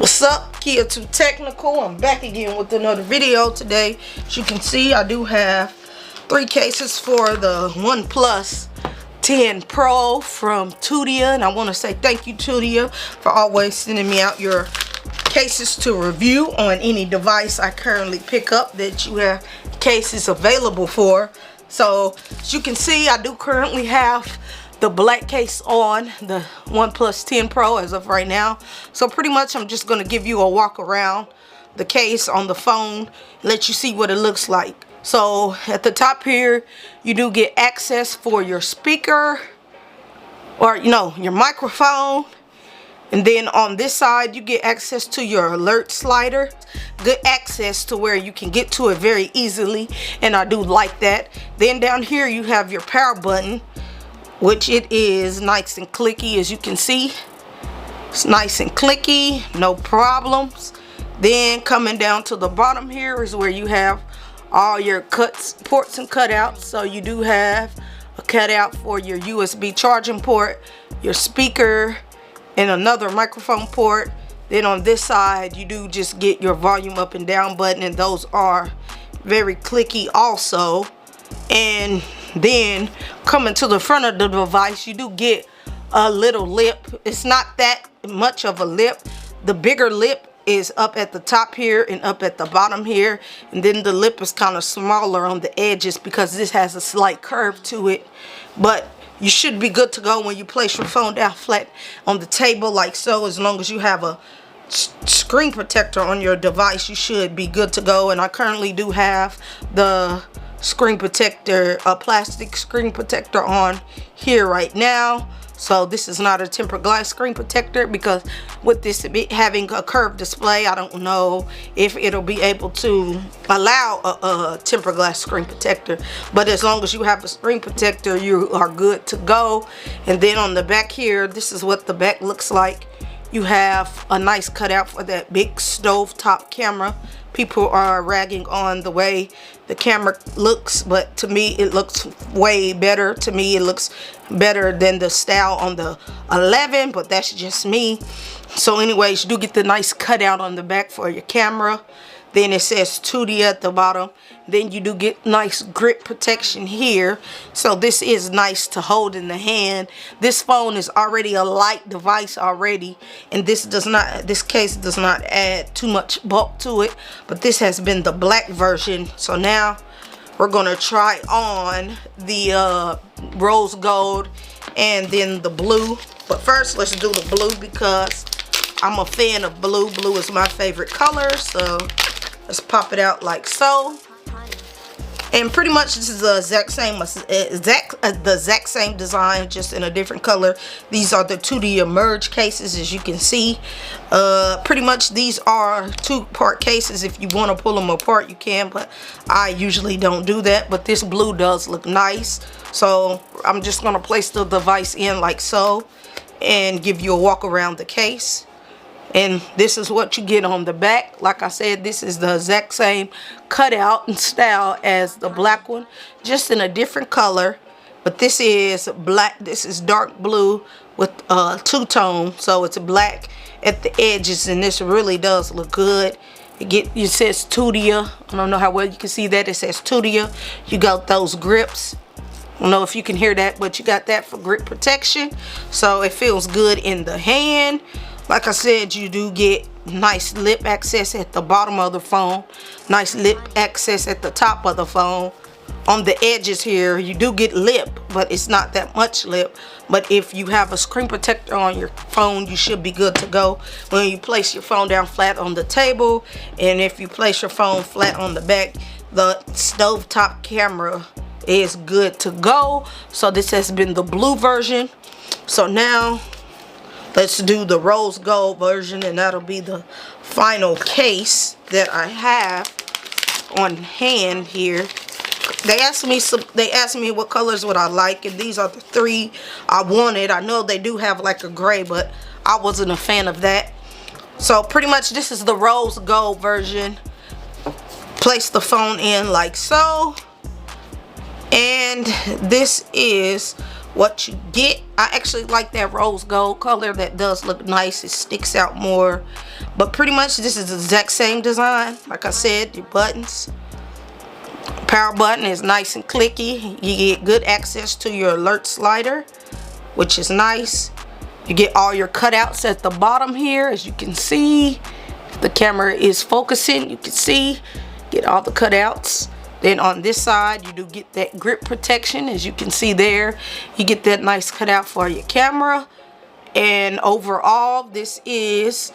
What's up, Kia Too Technical? I'm back again with another video today. As you can see, I do have 3 cases for the OnePlus 10 Pro from Tudia, and I want to say thank you, Tudia, for always sending me out your cases to review on any device I currently pick up that you have cases available for. So as you can see, I do currently have the black case on the OnePlus 10 Pro as of right now. So pretty much I'm just going to give you a walk around the case on the phone, let you see what it looks like. So at the top here, you do get access for your speaker, or your microphone. And then on this side, you get access to your alert slider. Good access to where you can get to it very easily, and I do like that. Then down here you have your power button, which it is nice and clicky. As you can see, it's nice and clicky, no problems. Then coming down to the bottom here is where you have all your ports and cutouts. So you do have a cutout for your USB charging port, your speaker, and another microphone port. Then on this side, you do just get your volume up and down button, and those are very clicky also. And then coming to the front of the device, you do get a little lip. It's not that much of a lip. The bigger lip is up at the top here and up at the bottom here, and then the lip is kind of smaller on the edges because this has a slight curve to it. But you should be good to go when you place your phone down flat on the table like so. As long as you have a screen protector on your device, you should be good to go. And I currently do have the screen protector, a plastic screen protector on here right now. So this is not a tempered glass screen protector, because with this having a curved display, I don't know if it'll be able to allow a tempered glass screen protector. But as long as you have a screen protector, you are good to go. And then on the back here, this is what the back looks like. You have a nice cutout for that big stovetop camera. People are ragging on the way the camera looks, but to me it looks way better. To me it looks better than the style on the 11, but that's just me. So anyways, you do get the nice cutout on the back for your camera. Then it says Tudia at the bottom. Then you do get nice grip protection here. So this is nice to hold in the hand. This phone is already a light device already, and this case does not add too much bulk to it. But this has been the black version. So now we're gonna try on the rose gold and then the blue. But first, let's do the blue because I'm a fan of blue. Blue is my favorite color. So let's pop it out like so. And pretty much this is the exact same design, just in a different color. These are the Tudia Merge cases, as you can see. Pretty much these are 2-part cases. If you want to pull them apart, you can, but I usually don't do that. But this blue does look nice. So I'm just going to place the device in like so and give you a walk around the case. And this is what you get on the back. Like I said, this is the exact same cutout and style as the black one, just in a different color. But this is black, this is dark blue with two-tone, so it's black at the edges, and this really does look good. It says Tudia. I don't know how well you can see that. It says Tudia. You got those grips. I don't know if you can hear that, but you got that for grip protection. So it feels good in the hand. Like I said, you do get nice lip access at the bottom of the phone, nice lip access at the top of the phone. On the edges here, you do get lip, but it's not that much lip. But if you have a screen protector on your phone, you should be good to go when you place your phone down flat on the table. And if you place your phone flat on the back, the stovetop camera is good to go. So this has been the blue version. So now let's do the rose gold version, and that'll be the final case that I have on hand here. They asked me what colors would I like, and these are the 3 I wanted. I know they do have like a gray, but I wasn't a fan of that. So pretty much this is the rose gold version. Place the phone in like so. And this is what you get. I actually like that rose gold color. That does look nice. It sticks out more. But pretty much this is the exact same design. Like I said, the buttons. Power button is nice and clicky. You get good access to your alert slider, which is nice. You get all your cutouts at the bottom here, as you can see. If the camera is focusing, you can see. Get all the cutouts. Then on this side, you do get that grip protection, as you can see there. You get that nice cutout for your camera. And overall, this is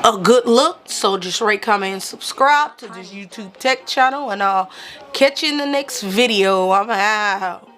a good look. So just rate, comment, and subscribe to this YouTube tech channel, and I'll catch you in the next video. I'm out.